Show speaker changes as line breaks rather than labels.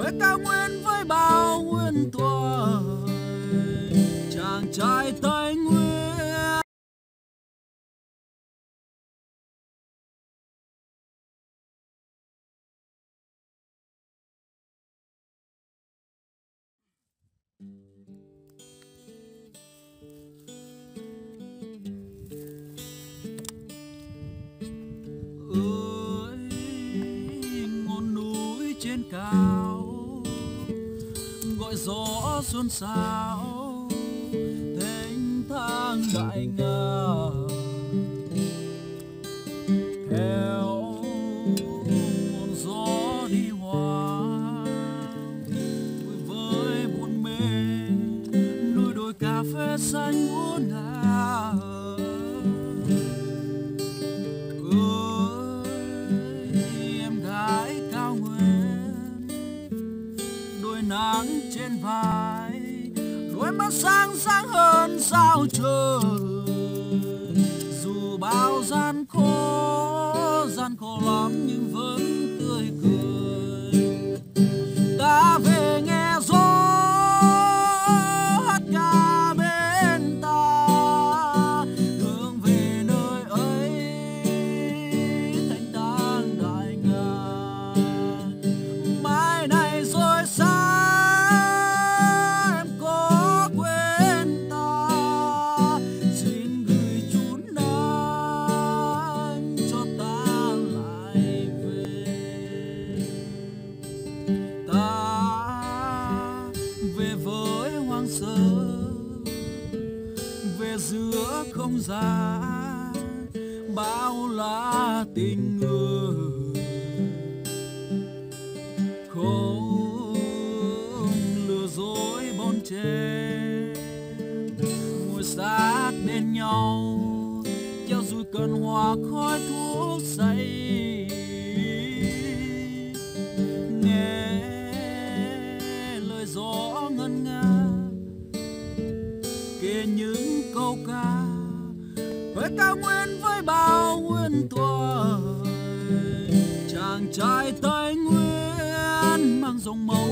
Huế cao nguyên với bao nguyên tuổi, chàng trai Tây Nguyên. Ơi ngọn núi trên cao gọi gió xuân sao thênh thang đại ngàn, theo ngọn gió đi hoa vui với buồn mê núi đồi cà phê xanh ngút ngàn. Nắng trên vai, đôi mắt sáng sáng hơn sao trời. Dù bao gian khổ lắm nhưng vẫn tươi cười. Ta về nghe gió hát ca bên ta, hướng về nơi ấy thanh thang đại ngàn. Mai này rồi xa về giữa không gian bao la tình người, không lừa dối bon chen, ngồi sát bên nhau theo dùi cơn hoa khói thuốc say. Nghe lời gió ngân nga kể những câu ca Huế cao nguyên với bao nguyên tuổi, chàng trai Tây Nguyên mang dòng máu